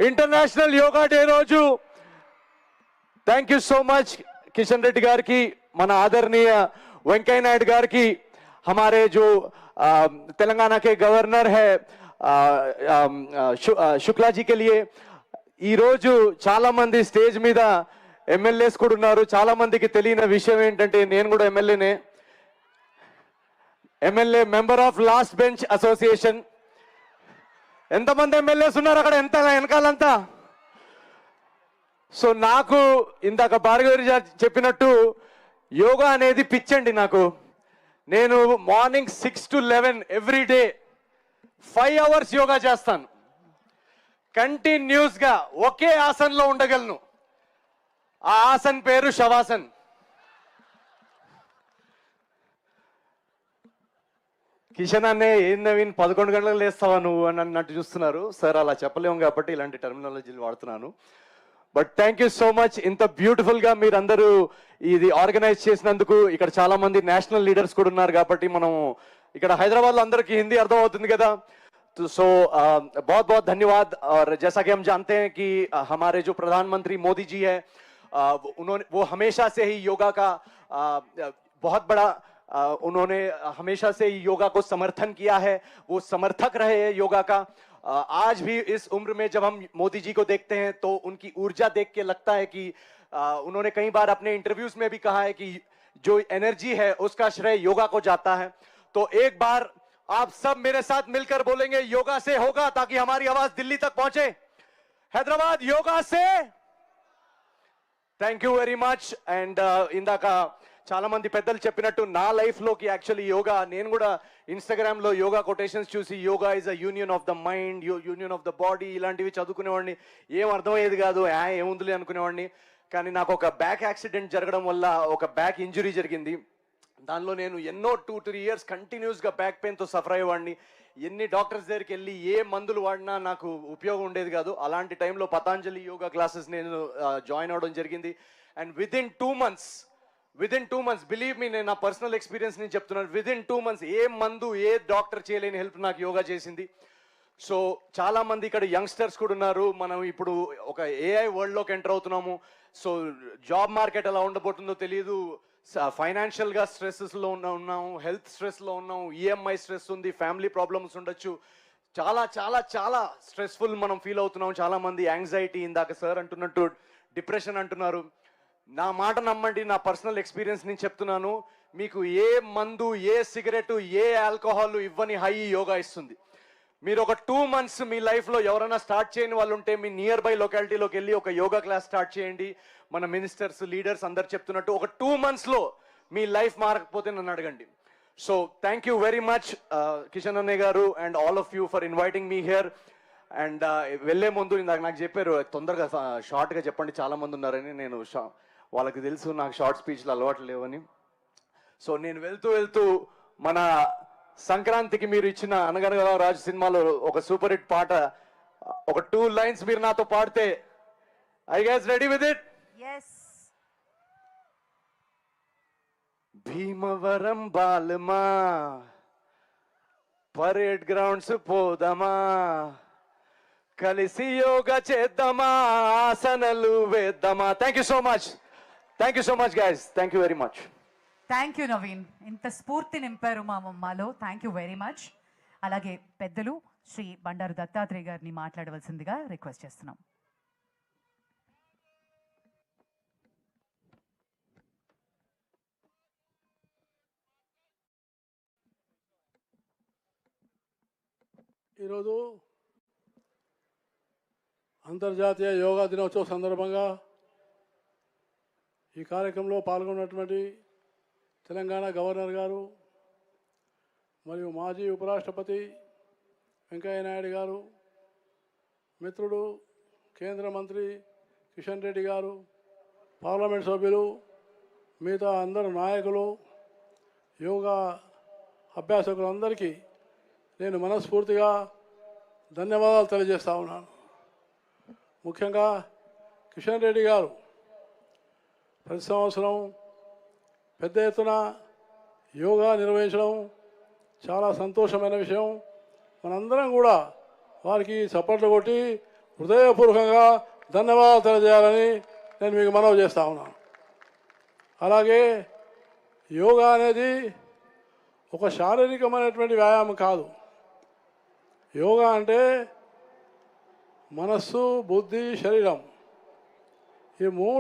International Yoga Day रोजु thank you so much Kishan Reddy गार की मन आदरणीय वेंकैया नायडू गार की हमारे जो तेलंगाना के गवर्नर है शुक्ला जी के लिए ఈ రోజు చాలా మంది స్టేజ్ మీద ఎమ్మెల్యేస్ కూడా ఉన్నారు. చాలా మందికి తెలియని విషయం ఏంటంటే నేను కూడా ఎమ్మెల్యేనే, MLA member of last bench association. ఎంతమంది ఎమ్మెల్యేస్ ఉన్నారు అక్కడ ఎంత వెనకాలంతా? సో నాకు ఇందాక భార్గవి చెప్పినట్టు యోగా అనేది పిచ్చండి నాకు. నేను morning 6 to 11 every day 5 hours yoga చేస్తాను. కంటిన్యూస్ గా ఒకే ఆసన్లో ఉండగలను. ఆ ఆసన్ పేరు శవాసన్. కిషన్ అన్నే ఏం నవీన్ 11 గంటలకు లేస్తావా నువ్వు అని అన్నట్టు చూస్తున్నారు. సార్ అలా చెప్పలేము కాబట్టి ఇలాంటి టర్మినాలజీలు వాడుతున్నాను. But thank you so much. ఇంత బ్యూటిఫుల్ గా మీరందరూ ఇది ఆర్గనైజ్ చేసినందుకు. ఇక్కడ చాలా మంది నేషనల్ లీడర్స్ కూడా ఉన్నారు కాబట్టి మనం ఇక్కడ హైదరాబాద్ లో అందరికీ హిందీ అర్థం అవుతుంది కదా. सो बहुत बहुत धन्यवाद. और जैसा कि हम जानते हैं कि हमारे जो प्रधानमंत्री मोदी जी है वो हमेशा से ही योगा का बहुत बड़ा उन्होंने हमेशा से ही योगा को समर्थन किया है. वो समर्थक रहे हैं योगा का. आज भी इस उम्र में जब हम मोदी जी को देखते हैं तो उनकी ऊर्जा देख के लगता है कि उन्होंने कई बार अपने इंटरव्यूज में भी कहा है कि जो एनर्जी है उसका श्रेय योगा को जाता है. तो एक बार आप सब मेरे साथ मिलकर बोलेंगे योगा से होगा, ताकि हमारी आवाज दिल्ली तक पहुंचे. हैदराबाद योगा से. Thank you very much. And ఇందాక చాలా మంది పెద్దలు చెప్పినట్టు నా లైఫ్ లోకి యాక్చువల్లీ యోగా, నేను కూడా ఇన్స్టాగ్రామ్ లో యోగా కొటేషన్స్ చూసి yoga is a union of the mind, union of the body ఇలాంటివి చదువుకునేవాడిని. ఏం అర్థమయ్యేది కాదు, ఏముందిలే అనుకునేవాడిని. కానీ నాకు ఒక బ్యాక్ యాక్సిడెంట్ జరగడం వల్ల ఒక బ్యాక్ ఇంజురీ జరిగింది. దానిలో నేను ఎన్నో 2-3 years కంటిన్యూస్గా బ్యాక్ పెయిన్తో సఫర్ అయ్యేవాడిని. ఎన్ని డాక్టర్స్ దగ్గరికి వెళ్ళి ఏ మందులు వాడినా నాకు ఉపయోగం ఉండేది కాదు. అలాంటి టైంలో పతాంజలి యోగా క్లాసెస్ నేను జాయిన్ అవ్వడం జరిగింది. And within 2 months believe me, నేను నా పర్సనల్ ఎక్స్పీరియన్స్ నేను చెప్తున్నాను, విదిన్ 2 months ఏ మందు ఏ డాక్టర్ చేయలేని హెల్ప్ నాకు యోగా చేసింది. సో చాలా మంది ఇక్కడ యంగ్స్టర్స్ కూడా ఉన్నారు. మనం ఇప్పుడు ఒక ఏఐ వరల్డ్లోకి ఎంటర్ అవుతున్నాము. సో జాబ్ మార్కెట్ ఎలా ఉండబోతుందో తెలియదు. ఫైనాన్షియల్గా స్ట్రెస్లో ఉన్నాము, హెల్త్ స్ట్రెస్లో ఉన్నాము, ఈఎంఐ స్ట్రెస్ ఉంది, ఫ్యామిలీ ప్రాబ్లమ్స్ ఉండొచ్చు. చాలా చాలా చాలా స్ట్రెస్ఫుల్ మనం ఫీల్ అవుతున్నాం. చాలామంది యాంగ్జైటీ, ఇందాక సార్ అంటున్నట్టు డిప్రెషన్ అంటున్నారు. నా మాట నమ్మండి, నా పర్సనల్ ఎక్స్పీరియన్స్ నేను చెప్తున్నాను. మీకు ఏ మందు, ఏ సిగరెట్, ఏ ఆల్కహాల్ ఇవ్వని హై యోగా ఇస్తుంది. మీరు ఒక 2 months మీ లైఫ్లో ఎవరైనా స్టార్ట్ చేయని వాళ్ళు ఉంటే మీ నియర్ బై లొకాలిటీలోకి వెళ్ళి ఒక యోగా క్లాస్ స్టార్ట్ చేయండి. మన మినిస్టర్స్, లీడర్స్ అందరు చెప్తున్నట్టు ఒక 2 monthsలో మీ లైఫ్ మారకపోతే నన్ను అడగండి. So thank you very much Kishan అన్నయ్య గారు and all of you for inviting me here. And వెళ్ళే ముందు ఇందాక నాకు చెప్పారు తొందరగా షార్ట్గా చెప్పండి, చాలా మంది ఉన్నారని. నేను వాళ్ళకి తెలుసు నాకు షార్ట్ స్పీచ్లు అలవాటు లేవని. సో నేను వెళ్తూ మన సంక్రాంతికి మీరు ఇచ్చిన అనగనగా రాజు సినిమాలో ఒక సూపర్ హిట్ పాట, ఒక 2 lines మీరు నాతో పాడితే, I guys ready with it? yes. Bhimavaram బాలమా పరేడ్ గ్రౌండ్స్ పోదమా, కలిసి యోగా చేద్దామా, ఆసనలు వేద్దామా. Thank you so much guys. Thank you very much. Thank you Naveen, ఇంత స్ఫూర్తి నింపారు మా మమ్మలో. Thank you very much. అలాగే పెద్దలు శ్రీ బండారు దత్తాత్రేయ గారిని మాట్లాడవలసిందిగా రిక్వెస్ట్ చేస్తున్నాం. ఈరోజు అంతర్జాతీయ యోగా దినోత్సవం సందర్భంగా ఈ కార్యక్రమంలో పాల్గొన్నటువంటి తెలంగాణ గవర్నర్ గారు మరియు మాజీ ఉపరాష్ట్రపతి వెంకయ్య నాయుడు గారు, మిత్రుడు కేంద్ర మంత్రి కిషన్ రెడ్డి గారు, పార్లమెంట్ సభ్యులు, మిగతా అందరు నాయకులు, యోగా అభ్యాసకులందరికీ నేను మనస్ఫూర్తిగా ధన్యవాదాలు తెలియజేస్తా ఉన్నాను. ముఖ్యంగా కిషన్ రెడ్డి గారు ప్రతి సంవత్సరం పెద్ద ఎత్తున యోగా నిర్వహించడం చాలా సంతోషమైన విషయం. మనందరం కూడా వారికి చప్పట్లు కొట్టి హృదయపూర్వకంగా ధన్యవాదాలు తెలియజేయాలని నేను మీకు మనవి చేస్తా ఉన్నాను. అలాగే యోగా అనేది ఒక శారీరకమైనటువంటి వ్యాయామం కాదు. యోగా అంటే మనస్సు, బుద్ధి, శరీరం ఈ మూడు